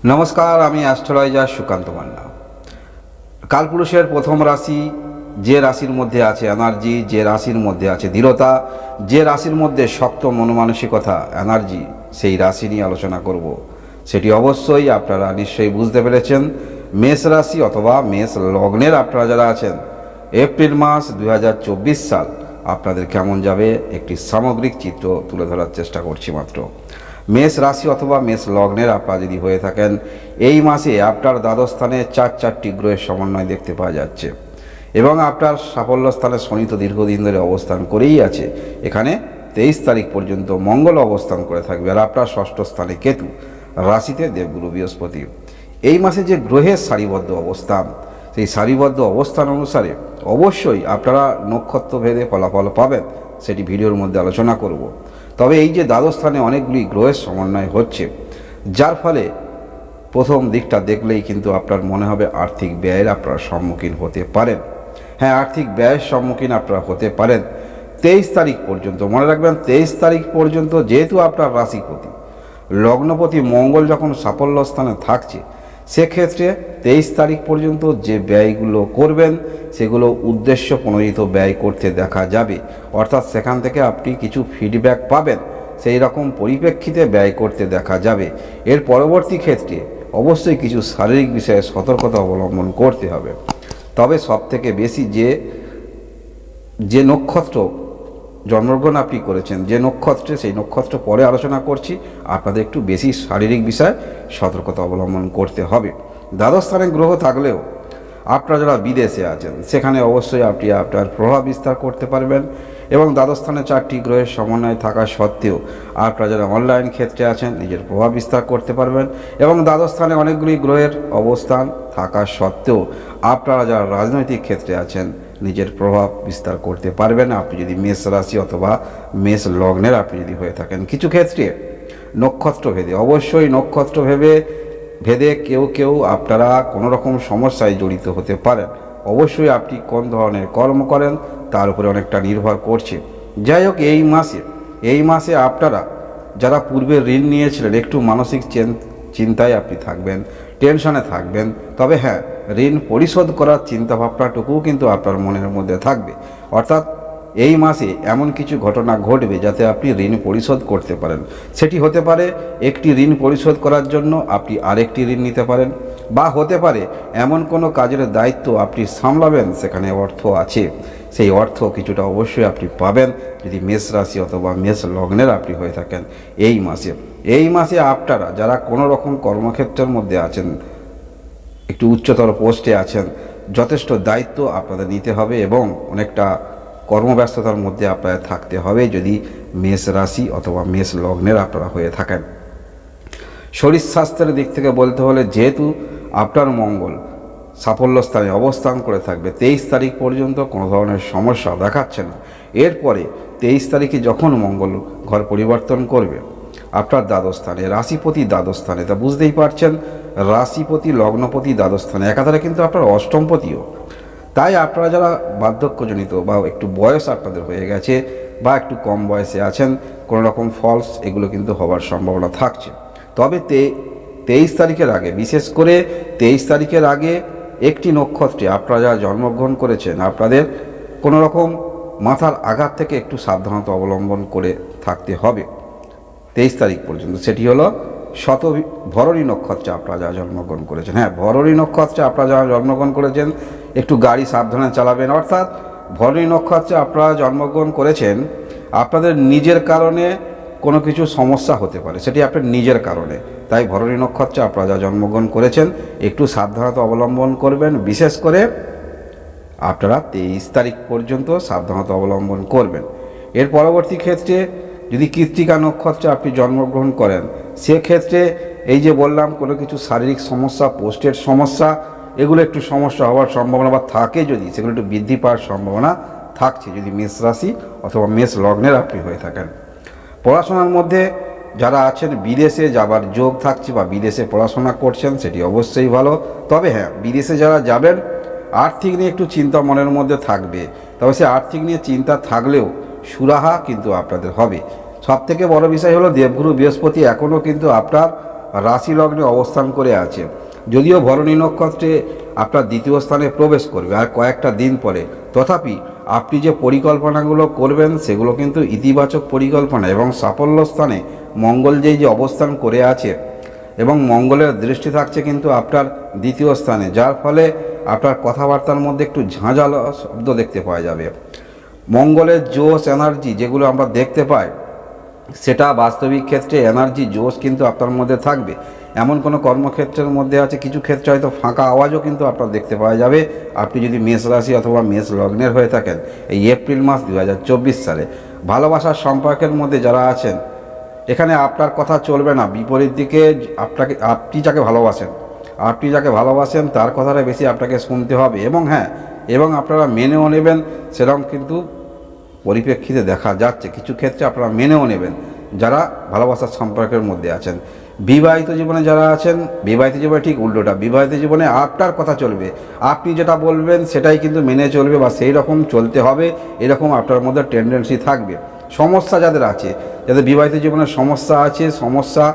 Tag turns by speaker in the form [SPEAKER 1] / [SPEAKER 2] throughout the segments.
[SPEAKER 1] নমস্কার, আমি অ্যাস্ট্রোলজার সুকান্ত মান্না। কালপুরুষের প্রথম রাশি, যে রাশির মধ্যে আছে এনার্জি, যে রাশির মধ্যে আছে দৃঢ়তা, যে রাশির মধ্যে শক্ত মনমানসিকতা এনার্জি, সেই রাশি নিয়ে আলোচনা করব। সেটি অবশ্যই আপনারা নিশ্চয়ই বুঝতে পেরেছেন। মেষ রাশি অথবা মেষ লগ্নের আপনারা যারা আছেন, এপ্রিল মাস 2024 সাল আপনাদের কেমন যাবে একটি সামগ্রিক চিত্র তুলে ধরার চেষ্টা করছি মাত্র। মেষ রাশি অথবা মেষ লগ্নের আপনারা যদি হয়ে থাকেন, এই মাসে আপনার দ্বাদশ স্থানে চারটি গ্রহের সমন্বয় দেখতে পাওয়া যাচ্ছে এবং আপনার সাফল্য স্থানে শনি তো দীর্ঘদিন ধরে অবস্থান করেই আছে। এখানে 23 তারিখ পর্যন্ত মঙ্গল অবস্থান করে থাকবে আর আপনার ষষ্ঠ স্থানে কেতু, রাশিতে দেবগুরু বৃহস্পতি। এই মাসে যে গ্রহের সারিবদ্ধ অবস্থান, সেই সারিবদ্ধ অবস্থান অনুসারে অবশ্যই আপনারা নক্ষত্র ভেদে ফলাফল পাবেন, সেটি ভিডিওর মধ্যে আলোচনা করব। তবে এই যে দ্বাদশ স্থানে অনেকগুলি গ্রহের সমন্বয় হচ্ছে, যার ফলে প্রথম দিকটা দেখলেই কিন্তু আপনার মনে হবে আর্থিক ব্যয়ের আপনারা সম্মুখীন হতে পারেন। হ্যাঁ, আর্থিক ব্যয়ের সম্মুখীন আপনারা হতে পারেন 23 তারিখ পর্যন্ত। মনে রাখবেন, 23 তারিখ পর্যন্ত যেহেতু আপনার রাশিপতি লগ্নপতি মঙ্গল যখন সাফল্য স্থানে থাকছে, সেক্ষেত্রে 23 তারিখ পর্যন্ত যে ব্যয়গুলো করবেন সেগুলো উদ্দেশ্য প্রণোদিত ব্যয় করতে দেখা যাবে। অর্থাৎ সেখান থেকে আপনি কিছু ফিডব্যাক পাবেন, সেই রকম পরিপ্রেক্ষিতে ব্যয় করতে দেখা যাবে। এর পরবর্তী ক্ষেত্রে অবশ্যই কিছু শারীরিক বিষয়ে সতর্কতা অবলম্বন করতে হবে। তবে সবথেকে বেশি যে নক্ষত্র জন্মগ্রহণ আপনি করেছেন, যে নক্ষত্রে, সেই নক্ষত্র পরে আলোচনা করছি, আপনাদের একটু বেশি শারীরিক বিষয়ে সতর্কতা অবলম্বন করতে হবে। দ্বাদশ স্থানে গ্রহ থাকলেও আপনারা যারা বিদেশে আছেন, সেখানে অবশ্যই আপনি আপনার প্রভাব বিস্তার করতে পারবেন এবং দ্বাদশ স্থানে 4টি গ্রহের সমন্বয় থাকা সত্ত্বেও আপনারা যারা অনলাইন ক্ষেত্রে আছেন নিজের প্রভাব বিস্তার করতে পারবেন এবং দ্বাদশ স্থানে অনেকগুলি গ্রহের অবস্থান থাকা সত্ত্বেও আপনারা যারা রাজনৈতিক ক্ষেত্রে আছেন নিজের প্রভাব বিস্তার করতে পারবেন, আপনি যদি মেষ রাশি অথবা মেষ লগ্নের আপনি যদি হয়ে থাকেন। কিছু ক্ষেত্রে নক্ষত্র ভেদে, অবশ্যই নক্ষত্র ভেদে কেউ আপনারা কোনো রকম সমস্যায় জড়িত হতে পারেন। অবশ্যই আপনি কোন ধরনের কর্ম করেন তার উপরে অনেকটা নির্ভর করছে। যাই হোক, এই মাসে আপনারা যারা পূর্বে ঋণ নিয়েছিলেন, একটু মানসিক চিন্তায় আপনি থাকবেন, টেনশনে থাকবেন। তবে হ্যাঁ, ঋণ পরিশোধ করার চিন্তাভাবনাটুকুও কিন্তু আপনার মনের মধ্যে থাকবে। অর্থাৎ এই মাসে এমন কিছু ঘটনা ঘটবে যাতে আপনি ঋণ পরিশোধ করতে পারেন। সেটি হতে পারে একটি ঋণ পরিশোধ করার জন্য আপনি আরেকটি ঋণ নিতে পারেন, বা হতে পারে এমন কোনো কাজের দায়িত্ব আপনি সামলাবেন, সেখানে অর্থ আছে, সেই অর্থ কিছুটা অবশ্যই আপনি পাবেন যদি মেষ রাশি অথবা মেষ লগ্নের আপনি হয়ে থাকেন। এই মাসে আপনারা যারা কোনো রকম কর্মক্ষেত্রের মধ্যে আছেন, একটু উচ্চতর পোস্টে আছেন, যথেষ্ট দায়িত্ব আপনাদের নিতে হবে এবং অনেকটা কর্মব্যস্ততার মধ্যে আপনাদের থাকতে হবে যদি মেষ রাশি অথবা মেষ লগ্নের আপনারা হয়ে থাকেন। শরীর স্বাস্থ্যের দিক থেকে বলতে হলে, যেহেতু আপনার মঙ্গল সাফল্য স্থানে অবস্থান করে থাকবে 23 তারিখ পর্যন্ত, কোনো ধরনের সমস্যা দেখাচ্ছে না। এরপরে 23 তারিখে যখন মঙ্গল ঘর পরিবর্তন করবে আপনার দ্বাদশ স্থানে, রাশিপতি দ্বাদশ স্থানে, তা বুঝতেই পারছেন, রাশিপতি লগ্নপতি দ্বাদশ স্থানে, একাধারে কিন্তু আপনার অষ্টমপতিও। তাই আপনারা যারা বার্ধক্যজনিত বা একটু বয়স আপনাদের হয়ে গেছে বা একটু কম বয়সে আছেন, কোনো রকম ফলস এগুলো কিন্তু হওয়ার সম্ভাবনা থাকছে। তবে 23 তারিখের আগে, বিশেষ করে 23 তারিখের আগে একটি নক্ষত্রে আপনারা যারা জন্মগ্রহণ করেছেন, আপনাদের কোনো রকম মাথার আঘাত থেকে একটু সাবধানতা অবলম্বন করে থাকতে হবে 23 তারিখ পর্যন্ত। সেটি হলো ভরণী নক্ষত্রে আপনারা যারা জন্মগ্রহণ করেছেন। হ্যাঁ, ভরণী নক্ষত্রে আপনারা যারা জন্মগ্রহণ করেছেন একটু গাড়ি সাবধানে চালাবেন। অর্থাৎ ভরণী নক্ষত্রে আপনারা জন্মগ্রহণ করেছেন, আপনাদের নিজের কারণে কোনো কিছু সমস্যা হতে পারে, সেটি আপনার নিজের কারণে। তাই ভরণী নক্ষত্রে আপনারা যারা জন্মগ্রহণ করেছেন একটু সাবধানতা অবলম্বন করবেন। বিশেষ করে আপনারা 23 তারিখ পর্যন্ত সাবধানতা অবলম্বন করবেন। এর পরবর্তী ক্ষেত্রে যদি কৃত্তিকা নক্ষত্রে আপনি জন্মগ্রহণ করেন, সেক্ষেত্রে এই যে বললাম কোনো কিছু শারীরিক সমস্যা, পোস্টের সমস্যা, এগুলো একটু সমস্যা হওয়ার সম্ভাবনা বা থাকে, যদি সেগুলো একটু বৃদ্ধি পাওয়ার সম্ভাবনা থাকছে যদি মেষ রাশি অথবা মেষ লগ্নের আপনি হয়ে থাকেন। পড়াশোনার মধ্যে যারা আছেন, বিদেশে যাবার যোগ থাকছে বা বিদেশে পড়াশোনা করছেন, সেটি অবশ্যই ভালো। তবে হ্যাঁ, বিদেশে যারা যাবেন আর্থিক নিয়ে একটু চিন্তা মনের মধ্যে থাকবে। তবে সে আর্থিক নিয়ে চিন্তা থাকলেও সুরাহা কিন্তু আপনাদের হবে। সবথেকে বড় বিষয় হলো দেবগুরু বৃহস্পতি এখনও কিন্তু আপনার রাশি লগ্নে অবস্থান করে আছে। যদিও ভরণী নক্ষত্রে আপনার দ্বিতীয় স্থানে প্রবেশ করবে আর কয়েকটা দিন পরে, তথাপি আপনি যে পরিকল্পনাগুলো করবেন সেগুলো কিন্তু ইতিবাচক পরিকল্পনা এবং সাফল্য স্থানে মঙ্গল যে অবস্থান করে আছে এবং মঙ্গলের দৃষ্টি থাকছে কিন্তু আপনার দ্বিতীয় স্থানে, যার ফলে আপনার কথাবার্তার মধ্যে একটু ঝাঁঝালো শব্দ দেখতে পাওয়া যাবে। মঙ্গলের জোশ এনার্জি যেগুলো আমরা দেখতে পাই সেটা বাস্তবিক ক্ষেত্রে এনার্জি জোশ কিন্তু আপনার মধ্যে থাকবে। এমন কোনো কর্মক্ষেত্রের মধ্যে আছে, কিছু ক্ষেত্রে হয়তো ফাঁকা আওয়াজও কিন্তু আপনার দেখতে পাওয়া যাবে আপনি যদি মেষ রাশি অথবা মেষ লগ্নের হয়ে থাকেন এই এপ্রিল মাস 2024 সালে। ভালোবাসার সম্পর্কের মধ্যে যারা আছেন এখানে আপনার কথা চলবে না, বিপরীত দিকে আপনি যাকে ভালোবাসেন তার কথাটা বেশি আপনাকে শুনতে হবে এবং এবং আপনারা মেনেও নেবেন, সেরকম কিন্তু পরিপ্রেক্ষিতে দেখা যাচ্ছে কিছু ক্ষেত্রে আপনারা মেনেও নেবেন যারা ভালোবাসার সম্পর্কের মধ্যে আছেন। বিবাহিত জীবনে যারা আছেন, বিবাহিত জীবনে ঠিক উল্টোটা, বিবাহিত জীবনে আপনার কথা চলবে, আপনি যেটা বলবেন সেটাই কিন্তু মেনে চলবে বা সেই রকম চলতে হবে, এরকম আপনার মধ্যে টেন্ডেন্সি থাকবে। সমস্যা যাদের আছে, যাদের বিবাহিত জীবনের সমস্যা আছে, সমস্যা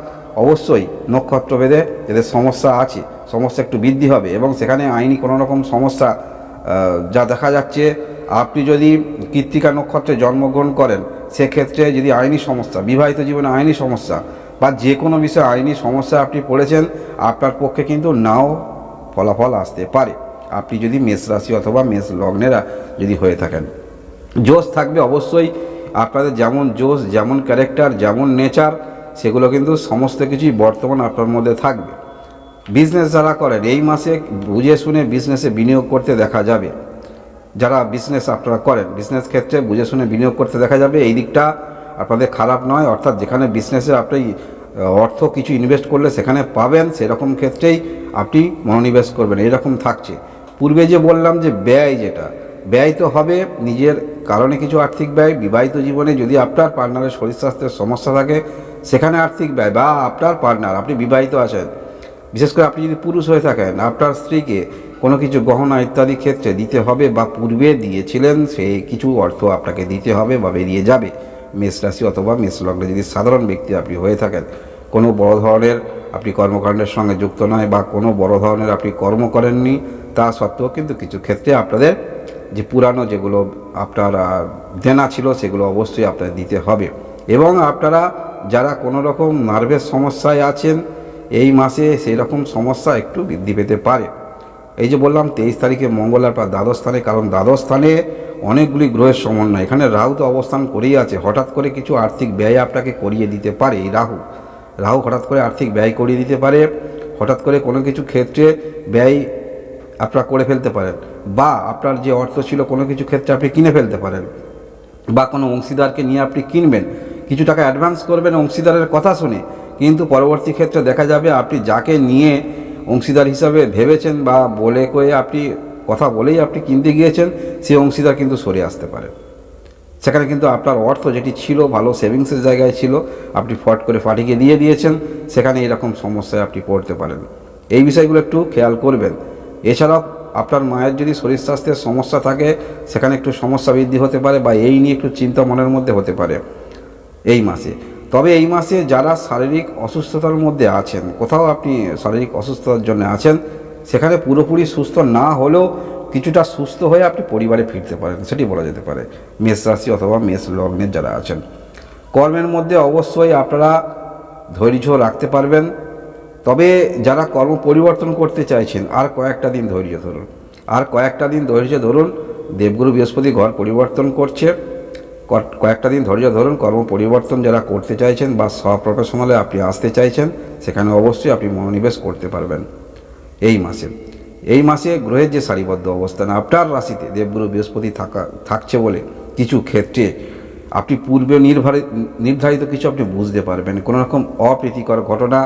[SPEAKER 1] অবশ্যই নক্ষত্রভেদে যাদের সমস্যা আছে, সমস্যা একটু বৃদ্ধি হবে এবং সেখানে আইনি কোনো রকম সমস্যা যা দেখা যাচ্ছে। আপনি যদি কৃত্তিকা নক্ষত্রে জন্মগ্রহণ করেন সেক্ষেত্রে যদি আইনি সমস্যা, বিবাহিত জীবনে আইনি সমস্যা বা যে কোনো বিষয়ে আইনি সমস্যা আপনি পড়েছেন, আপনার পক্ষে কিন্তু নাও ফলাফল আসতে পারে আপনি যদি মেষ রাশি অথবা মেষ লগ্নেরা যদি হয়ে থাকেন। জোশ থাকবে অবশ্যই আপনাদের, যেমন জোশ, যেমন ক্যারেক্টার, যেমন নেচার, সেগুলো কিন্তু সমস্ত কিছুই বর্তমান আপনার মধ্যে থাকবে। বিজনেস যারা করেন এই মাসে বুঝে শুনে বিজনেসে বিনিয়োগ করতে দেখা যাবে। যারা বিজনেস আপনারা করেন বিজনেস ক্ষেত্রে বুঝে শুনে বিনিয়োগ করতে দেখা যাবে, এই দিকটা আপনাদের খারাপ নয়। অর্থাৎ যেখানে বিজনেসে আপনি অর্থ কিছু ইনভেস্ট করলে সেখানে পাবেন, সেরকম ক্ষেত্রেই আপনি মনোনিবেশ করবেন, এরকম থাকছে। পূর্বে যে বললাম যে ব্যয় তো হবে নিজের কারণে, কিছু আর্থিক ব্যয়। বিবাহিত জীবনে যদি আপনার পার্টনারের শরীর স্বাস্থ্যের সমস্যা থাকে সেখানে আর্থিক ব্যয়, বা আপনার পার্টনার, আপনি বিবাহিত আছেন, বিশেষ করে আপনি যদি পুরুষ হয়ে থাকেন, আপনার স্ত্রীকে কোনো কিছু গহনা ইত্যাদি ক্ষেত্রে দিতে হবে বা পূর্বে দিয়েছিলেন সেই কিছু অর্থ আপনাকে দিতে হবে বা বেরিয়ে যাবে। মেষ রাশি অথবা মেষ লগ্নে যদি সাধারণ ব্যক্তি আপনি হয়ে থাকেন, কোনো বড় ধরনের আপনি কর্মকাণ্ডের সঙ্গে যুক্ত নয় বা কোনো বড় ধরনের আপনি কর্ম করেননি, তা সত্ত্বেও কিন্তু কিছু ক্ষেত্রে আপনাদের যে পুরানো যেগুলো আপনার দেনা ছিল সেগুলো অবশ্যই আপনাদের দিতে হবে। এবং আপনারা যারা কোনো রকম নার্ভের সমস্যায় আছেন এই মাসে সেই রকম সমস্যা একটু বৃদ্ধি পেতে পারে। এই যে বললাম 23 তারিখে মঙ্গল আপনার দ্বাদশ স্থানে, কারণ দ্বাদশ স্থানে অনেকগুলি গ্রহের সমন্বয়, এখানে রাহু তো অবস্থান করেই আছে, হঠাৎ করে কিছু আর্থিক ব্যয় আপনাকে করিয়ে দিতে পারে। এই রাহু হঠাৎ করে আর্থিক ব্যয় করিয়ে দিতে পারে, হঠাৎ করে কোনো কিছু ক্ষেত্রে ব্যয় আপনারা করে ফেলতে পারেন, বা আপনার যে অর্থ ছিল কোনো কিছু ক্ষেত্রে আপনি কিনে ফেলতে পারেন, বা কোনো অংশীদারকে নিয়ে আপনি কিনবেন, কিছু টাকা অ্যাডভান্স করবেন অংশীদারের কথা শুনে, কিন্তু পরবর্তী ক্ষেত্রে দেখা যাবে আপনি যাকে নিয়ে অংশীদার হিসাবে ভেবেছেন বা বলে কয়ে আপনি কথা বলেই আপনি কিনতে গিয়েছেন, সেই অংশীদার কিন্তু সরে আসতে পারে। সেখানে কিন্তু আপনার অর্থ যেটি ছিল ভালো সেভিংসের জায়গায় ছিল, আপনি ফট করে ফাটিকে দিয়ে দিয়েছেন, সেখানে এরকম সমস্যায় আপনি পড়তে পারেন। এই বিষয়গুলো একটু খেয়াল করবেন। এছাড়াও আপনার মায়ের যদি শরীর স্বাস্থ্যের সমস্যা থাকে সেখানে একটু সমস্যা বৃদ্ধি হতে পারে বা এই নিয়ে একটু চিন্তা মনের মধ্যে হতে পারে এই মাসে। তবে এই মাসে যারা শারীরিক অসুস্থতার মধ্যে আছেন, কোথাও আপনি শারীরিক অসুস্থতার জন্য আছেন, সেখানে পুরোপুরি সুস্থ না হলেও কিছুটা সুস্থ হয়ে আপনি পরিবারে ফিরতে পারেন, সেটি বলা যেতে পারে মেষ রাশি অথবা মেষ লগ্নের যারা আছেন। কর্মের মধ্যে অবশ্যই আপনারা ধৈর্য রাখতে পারবেন। তবে যারা কর্ম পরিবর্তন করতে চাইছেন আর কয়েকটা দিন ধৈর্য ধরুন, দেবগুরু বৃহস্পতি ঘর পরিবর্তন করছে, কয়েকটা দিন ধৈর্য ধরুন। কর্ম পরিবর্তন যারা করতে চাইছেন বা প্রফেশনালে আপনি আসতে চাইছেন সেখানে অবশ্যই আপনি মনোনিবেশ করতে পারবেন এই মাসে গ্রহের যে সারিবদ্ধ অবস্থান আপনার রাশিতে দেবগুরু বৃহস্পতি থাকছে বলে কিছু ক্ষেত্রে আপনি পূর্বে নির্ধারিত কিছু আপনি বুঝতে পারবেন, কোনো রকম অপ্রীতিকর ঘটনা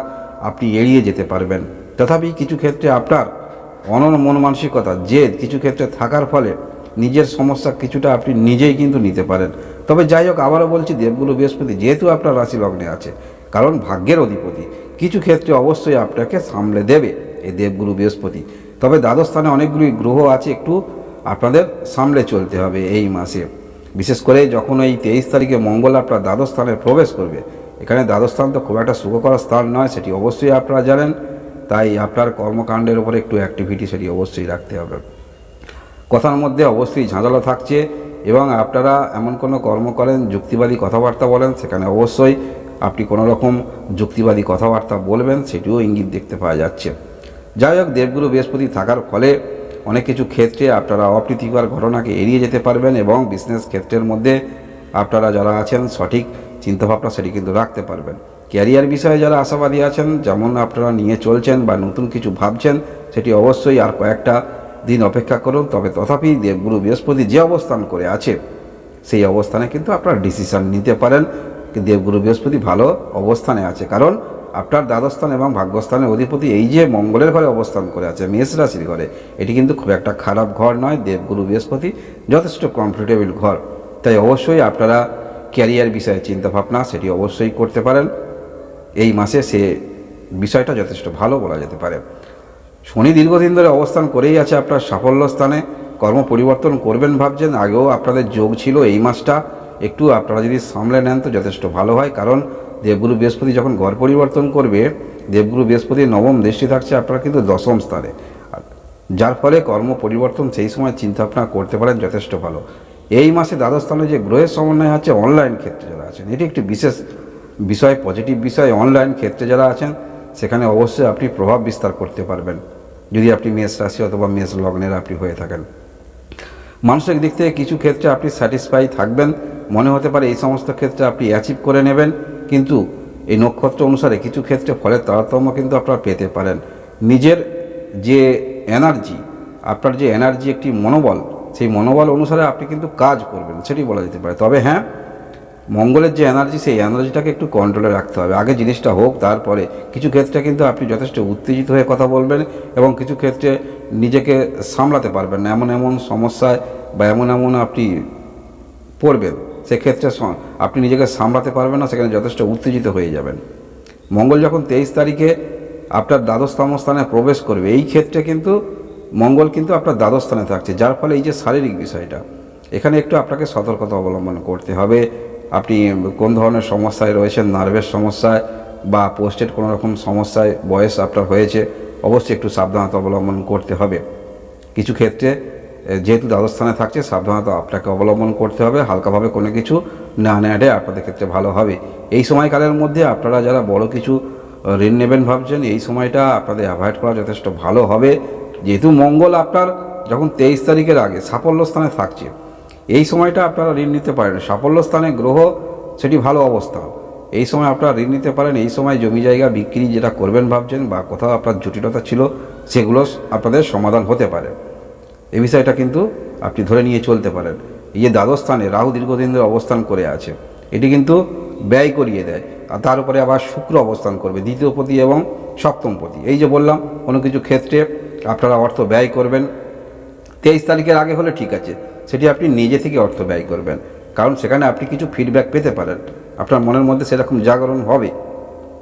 [SPEAKER 1] আপনি এড়িয়ে যেতে পারবেন। তথাপি কিছু ক্ষেত্রে আপনার অনন্য মন মানসিকতা, জেদ কিছু ক্ষেত্রে থাকার ফলে নিজের সমস্যা কিছুটা আপনি নিজেই কিন্তু নিতে পারেন। তবে যাই হোক, আবারও বলছি, দেবগুরু বৃহস্পতি যেহেতু আপনার রাশি লগ্নে আছে, কারণ ভাগ্যের অধিপতি, কিছু ক্ষেত্রে অবশ্যই আপনাকে সামলে দেবে এই দেবগুরু বৃহস্পতি। তবে দ্বাদশ স্থানে অনেকগুলি গ্রহ আছে, একটু আপনাদের সামলে চলতে হবে এই মাসে। বিশেষ করে যখন এই 23 তারিখে মঙ্গল আপনার দ্বাদশ স্থানে প্রবেশ করবে, এখানে দ্বাদশ স্থান তো খুব একটা সুখকর স্থান নয়, সেটি অবশ্যই আপনারা জানেন। তাই আপনার কর্মকাণ্ডের উপরে একটু অ্যাক্টিভিটি সেটি অবশ্যই রাখতে হবে। কথার মধ্যে অবশ্যই ঝাঁঝালো থাকছে এবং আপনারা এমন কোনো কর্ম করেন, যুক্তিবাদী কথাবার্তা বলেন, সেখানে অবশ্যই আপনি কোনো রকম যুক্তিবাদী কথাবার্তা বলবেন, সেটিও ইঙ্গিত দেখতে পাওয়া যাচ্ছে। যাই হোক, দেবগুরু বৃহস্পতি থাকার ফলে অনেক কিছু ক্ষেত্রে আপনারা অপ্রীতিকর ঘটনাকে এড়িয়ে যেতে পারবেন এবং বিজনেস ক্ষেত্রের মধ্যে আপনারা যারা আছেন সঠিক চিন্তাভাবনা সেটি কিন্তু রাখতে পারবেন। ক্যারিয়ার বিষয়ে যারা আশাবাদী আছেন, যেমন আপনারা নিয়ে চলছেন বা নতুন কিছু ভাবছেন, সেটি অবশ্যই আর কয়েকটা দিন অপেক্ষা করুন। তবে তথাপি দেবগুরু বৃহস্পতি যে অবস্থান করে আছে সেই অবস্থানে কিন্তু আপনারা ডিসিশন নিতে পারেন। দেবগুরু বৃহস্পতি ভালো অবস্থানে আছে, কারণ আপনার দ্বাদস্থান এবং ভাগ্যস্থানের অধিপতি এই যে মঙ্গলের ঘরে অবস্থান করে আছে, মেষ রাশির ঘরে, এটি কিন্তু খুব একটা খারাপ ঘর নয়। দেবগুরু বৃহস্পতি যথেষ্ট কমফোর্টেবল ঘর। তাই অবশ্যই আপনারা ক্যারিয়ার বিষয়ে চিন্তাভাবনা সেটি অবশ্যই করতে পারেন। এই মাসে সে বিষয়টা যথেষ্ট ভালো বলা যেতে পারে। শনি দীর্ঘদিন ধরে অবস্থান করেই আছে আপনার সাফল্য স্থানে। কর্ম পরিবর্তন করবেন ভাবছেন, আগেও আপনাদের যোগ ছিল। এই মাসটা একটু আপনারা যদি সামলে নেন তো যথেষ্ট ভালো হয়, কারণ দেবগুরু বৃহস্পতি যখন ঘর পরিবর্তন করবে, দেবগুরু বৃহস্পতির নবম দৃষ্টি থাকছে আপনারা কিন্তু দশম স্থানে, যার ফলে কর্ম পরিবর্তন সেই সময় চিন্তাভাবনা করতে পারেন, যথেষ্ট ভালো। এই মাসে দ্বাদশ স্থানে যে গ্রহের সমন্বয় আছে, অনলাইন ক্ষেত্রে যারা আছেন, এটি একটি বিশেষ বিষয়, পজিটিভ বিষয়। অনলাইন ক্ষেত্রে যারা আছেন সেখানে অবশ্যই আপনি প্রভাব বিস্তার করতে পারবেন, যদি আপনি মেষ রাশি অথবা মেষ লগ্নের আপনি হয়ে থাকেন। মানসিক দিক থেকে কিছু ক্ষেত্রে আপনি স্যাটিসফাই থাকবেন, মনে হতে পারে এই সমস্ত ক্ষেত্রে আপনি অ্যাচিভ করে নেবেন, কিন্তু এই নক্ষত্র অনুসারে কিছু ক্ষেত্রে ফলের তারতম্য কিন্তু আপনারা পেতে পারেন। নিজের যে এনার্জি, আপনার যে এনার্জি একটি মনোবল, সেই মনোবল অনুসারে আপনি কিন্তু কাজ করবেন, সেটি বলা যেতে পারে। তবে হ্যাঁ, মঙ্গলের যে এনার্জি, সেই এনার্জিটাকে একটু কন্ট্রোলে রাখতে হবে। আগে জিনিসটা হোক, তারপরে কিছু ক্ষেত্রে কিন্তু আপনি যথেষ্ট উত্তেজিত হয়ে কথা বলবেন এবং কিছু ক্ষেত্রে নিজেকে সামলাতে পারবেন না। এমন এমন সমস্যায় বা এমন আপনি পড়বেন, সেক্ষেত্রে আপনি নিজেকে সামলাতে পারবেন না, সেখানে যথেষ্ট উত্তেজিত হয়ে যাবেন। মঙ্গল যখন 23 তারিখে আপনার দ্বাদশতম স্থানে প্রবেশ করবে, এই ক্ষেত্রে কিন্তু মঙ্গল কিন্তু আপনার দ্বাদশ স্থানে থাকছে, যার ফলে এই যে শারীরিক বিষয়টা, এখানে একটু আপনাকে সতর্কতা অবলম্বন করতে হবে। আপনি কোন ধরনের সমস্যায় রয়েছেন, নার্ভের সমস্যায় বা পোস্টেড কোনো রকম সমস্যায় বয়স আপনার হয়েছে, অবশ্যই একটু সাবধানতা অবলম্বন করতে হবে। কিছু ক্ষেত্রে যেহেতু দ্বাদশ স্থানে থাকছে, সাবধানতা আপনাকে অবলম্বন করতে হবে। হালকাভাবে কোনো কিছু না নেওয়াটাই আপনাদের ক্ষেত্রে ভালো হবে। এই সময়কালের মধ্যে আপনারা যারা বড় কিছু ঋণ নেবেন ভাবছেন, এই সময়টা আপনাদের অ্যাভয়েড করা যথেষ্ট ভালো হবে। যেহেতু মঙ্গল আপনার যখন 23 তারিখের আগে সাফল্য স্থানে থাকছে, এই সময়টা আপনারা ঋণ নিতে পারেন। সাফল্য স্থানে গ্রহ সেটি ভালো অবস্থা, এই সময় আপনারা ঋণ নিতে পারেন। এই সময় জমি জায়গা বিক্রি যেটা করবেন ভাবছেন বা কোথাও আপনার জটিলতা ছিল, সেগুলো আপনাদের সমাধান হতে পারে। এই বিষয়টা কিন্তু আপনি ধরে নিয়ে চলতে পারেন। এই যে দ্বাদশ স্থানে রাহু দীর্ঘদিন ধরে অবস্থান করে আছে, এটি কিন্তু ব্যয় করিয়ে দেয়, আর তার উপরে আবার শুক্র অবস্থান করবে, দ্বিতীয়পতি এবং সপ্তমপতি। এই যে বললাম, কোনো কিছু ক্ষেত্রে আপনারা অর্থ ব্যয় করবেন। 23 তারিখের আগে হলে ঠিক আছে, সেটি আপনি নিজে থেকে অর্থ ব্যয় করবেন, কারণ সেখানে আপনি কিছু ফিডব্যাক পেতে পারেন, আপনার মনের মধ্যে সেরকম জাগরণ হবে,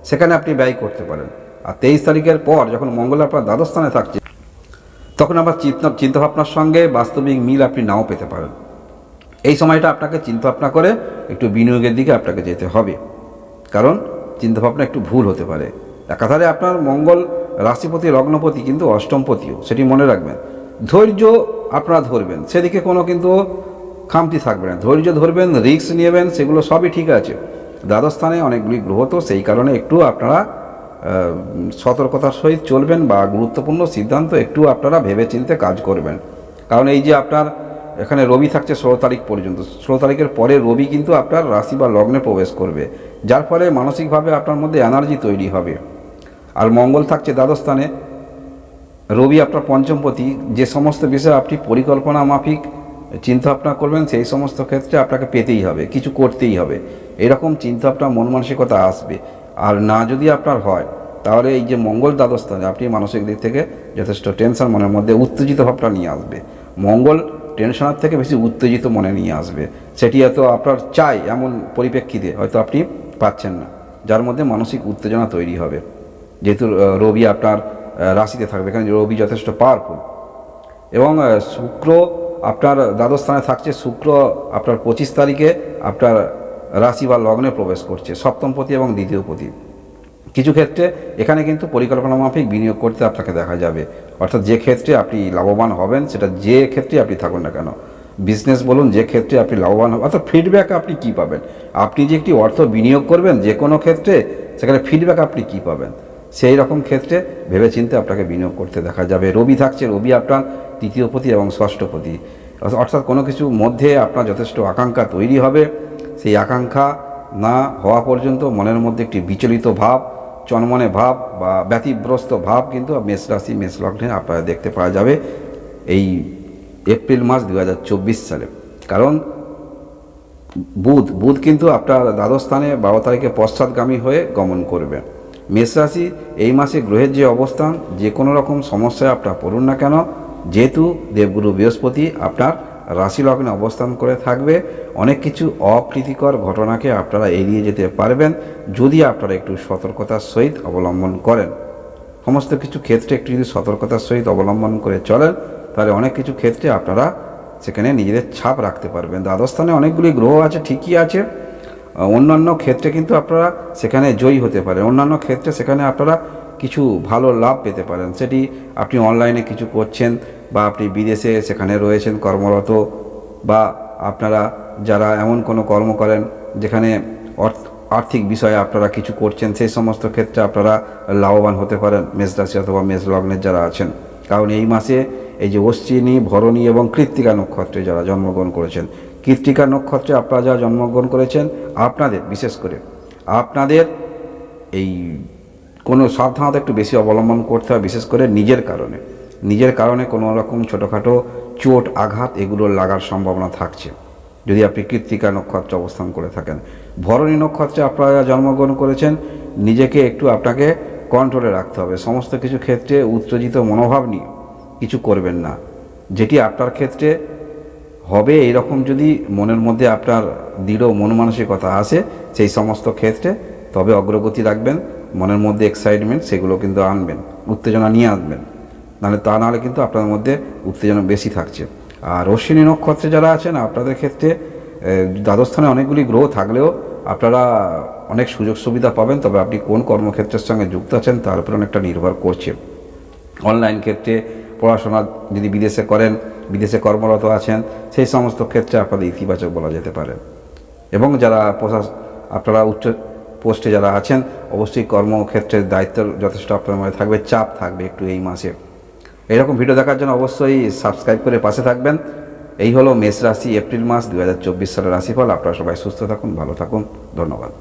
[SPEAKER 1] সেখানে আপনি ব্যয় করতে পারেন। আর 23 তারিখের পর যখন মঙ্গল আপনার দ্বাদশ স্থানে থাকছে, তখন আবার চিন্তাভাবনার সঙ্গে বাস্তবিক মিল আপনি নাও পেতে পারেন। এই সময়টা আপনাকে চিন্তাভাবনা করে একটু বিনিয়োগের দিকে আপনাকে যেতে হবে, কারণ চিন্তাভাবনা একটু ভুল হতে পারে। একাধারে আপনার মঙ্গল রাশিপতি লগ্নপতি কিন্তু অষ্টমপতিও, সেটি মনে রাখবেন। ধৈর্য আপনারা ধরবেন, সেদিকে কোনো কিন্তু খামতি থাকবে না। ধৈর্য ধরবেন, রিস্ক নেবেন, সেগুলো সবই ঠিক আছে। দ্বাদশ স্থানে অনেকগুলি গ্রহ, তো সেই কারণে একটু আপনারা সতর্কতার সহিত চলবেন বা গুরুত্বপূর্ণ সিদ্ধান্ত একটু আপনারা ভেবেচিন্তে কাজ করবেন। কারণ এই যে আপনার এখানে রবি থাকছে 16 তারিখ পর্যন্ত, 16 তারিখের পরে রবি কিন্তু আপনার রাশি বা লগ্নে প্রবেশ করবে, যার ফলে মানসিকভাবে আপনার মধ্যে এনার্জি তৈরি হবে। আর মঙ্গল থাকছে দ্বাদশ স্থানে, রবি আপনার পঞ্চমপতি। যে সমস্ত বিষয়ে আপনি পরিকল্পনা মাফিক চিন্তাভাবনা করবেন, সেই সমস্ত ক্ষেত্রে আপনাকে পেতেই হবে, কিছু করতেই হবে, এরকম চিন্তাভাবনা মন মানসিকতা আসবে। আর না যদি আপনার হয়, তাহলে এই যে মঙ্গল দ্বাদশ স্থানে, আপনি মানসিক দিক থেকে যথেষ্ট টেনশন, মনের মধ্যে উত্তেজিত ভাবটা নিয়ে আসবে। মঙ্গল টেনশনের থেকে বেশি উত্তেজিত মনে নিয়ে আসবে, সেটি হয়তো আপনার চাই এমন পরিপ্রেক্ষিতে হয়তো আপনি পাচ্ছেন না, যার মধ্যে মানসিক উত্তেজনা তৈরি হবে। যেহেতু রবি আপনার রাশিতে থাকবে, এখানে রবি যথেষ্ট পাওয়ারফুল। এবং শুক্র আপনার দ্বাদশ স্থানে থাকছে। শুক্র আপনার 25 তারিখে আপনার রাশি বা লগ্নে প্রবেশ করছে, সপ্তমপতি এবং দ্বিতীয়পতি। কিছু ক্ষেত্রে এখানে কিন্তু পরিকল্পনা মাফিক বিনিয়োগ করতে আপনাকে দেখা যাবে, অর্থাৎ যে ক্ষেত্রে আপনি লাভবান হবেন, সেটা যে ক্ষেত্রে আপনি থাকুন না কেন, বিজনেস বলুন, যে ক্ষেত্রে আপনি লাভবান হবেন, অর্থাৎ ফিডব্যাক আপনি কী পাবেন। আপনি যে একটি অর্থ বিনিয়োগ করবেন যে কোনো ক্ষেত্রে, সেখানে ফিডব্যাক আপনি কী পাবেন, সেই রকম ক্ষেত্রে ভেবেচিন্তে আপনাকে বিনিয়োগ করতে দেখা যাবে। রবি থাকছে, রবি আপনার তৃতীয়পতি এবং ষষ্ঠপতি, অর্থাৎ কোনো কিছুর মধ্যে আপনার যথেষ্ট আকাঙ্ক্ষা তৈরি হবে। সেই আকাঙ্ক্ষা না হওয়া পর্যন্ত মনের মধ্যে একটি বিচলিত ভাব, চনমনে ভাব বা ব্যতিব্যস্ত ভাব কিন্তু মেষ রাশি মেষ লগ্নে আপনারা দেখতে পাওয়া যাবে এই এপ্রিল মাস 2024 সালে। কারণ বুধ কিন্তু আপনার দ্বাদশ স্থানে 12 তারিখে পশ্চাৎগামী হয়ে গমন করবে। মেষ রাশি এই মাসে গ্রহের যে অবস্থান, যে কোনো রকম সমস্যায় আপনার পড়ুন না কেন, যেহেতু দেবগুরু বৃহস্পতি আপনার রাশি লগ্নে অবস্থান করে থাকবে, অনেক কিছু অপ্রীতিকর ঘটনাকে আপনারা এড়িয়ে যেতে পারবেন যদি আপনারা একটু সতর্কতার সহিত অবলম্বন করেন। সমস্ত কিছু ক্ষেত্রে একটু যদি সতর্কতার সহিত অবলম্বন করে চলেন, তাহলে অনেক কিছু ক্ষেত্রে আপনারা সেখানে নিজেদের ছাপ রাখতে পারবেন। দ্বাদশ স্থানে অনেকগুলি গ্রহ আছে, ঠিকই আছে, অন্যান্য ক্ষেত্রে কিন্তু আপনারা সেখানে জয়ী হতে পারেন, অন্যান্য ক্ষেত্রে সেখানে আপনারা কিছু ভালো লাভ পেতে পারেন। সেটি আপনি অনলাইনে কিছু করছেন, বা আপনি বিদেশে সেখানে রয়েছেন কর্মরত, বা আপনারা যারা এমন কোনো কর্ম করেন যেখানে আর্থিক বিষয়ে আপনারা কিছু করছেন, সেই সমস্ত ক্ষেত্রে আপনারা লাভবান হতে পারেন মেষ রাশি অথবা মেষ লগ্নের যারা আছেন। কারণ এই মাসে এই যে অশ্বিনী, ভরণী এবং কৃত্তিকা নক্ষত্রে যারা জন্মগ্রহণ করেছেন, কৃত্তিকা নক্ষত্রে আপনারা যারা জন্মগ্রহণ করেছেন, আপনাদের বিশেষ করে আপনাদের এই কোনো সাবধানতা একটু বেশি অবলম্বন করতে হবে, বিশেষ করে নিজের কারণে কোনো রকম ছোটোখাটো চোট আঘাত এগুলো লাগার সম্ভাবনা থাকছে যদি আপনি কৃত্তিকা নক্ষত্রে অবস্থান করে থাকেন। ভরণী নক্ষত্রে আপনারা জন্মগ্রহণ করেছেন, নিজেকে একটু আপনাকে কন্ট্রোলে রাখতে হবে। সমস্ত কিছু ক্ষেত্রে উত্তেজিত মনোভাব নিয়ে কিছু করবেন না। যেটি আপনার ক্ষেত্রে হবে এইরকম যদি মনের মধ্যে আপনার দৃঢ় মন মানসিকতা আসে, সেই সমস্ত ক্ষেত্রে তবে অগ্রগতি রাখবেন। মনের মধ্যে এক্সাইটমেন্ট সেগুলো কিন্তু আনবেন, উত্তেজনা নিয়ে আসবেন, নাহলে কিন্তু আপনার মধ্যে উত্তেজনা বেশি থাকছে। আর অশ্বিনী নক্ষত্রে যারা আছেন, আপনাদের ক্ষেত্রে দ্বাদস্থানে অনেকগুলি গ্রহ থাকলেও আপনারা অনেক সুযোগ সুবিধা পাবেন, তবে আপনি কোন কর্মক্ষেত্রের সঙ্গে যুক্ত আছেন তার উপর অনেকটা নির্ভর করছে। অনলাইন ক্ষেত্রে পড়াশোনা যদি বিদেশে করেন, বিদেশে কর্মরত আছেন, সেই সমস্ত ক্ষেত্রে আপনাদের ইতিবাচক বলা যেতে পারে। এবং যারা আপনারা উচ্চ পোস্টে যারা আছেন, অবশ্যই কর্মক্ষেত্রের দায়িত্ব যথেষ্ট আপনার মধ্যে থাকবে, চাপ থাকবে একটু এই মাসে। এরকম ভিডিও দেখার জন্য অবশ্যই সাবস্ক্রাইব করে পাশে থাকবেন। এই হলো মেষ রাশি এপ্রিল মাস 2024 সালের রাশিফল। আপনারা সবাই সুস্থ থাকুন, ভালো থাকুন, ধন্যবাদ।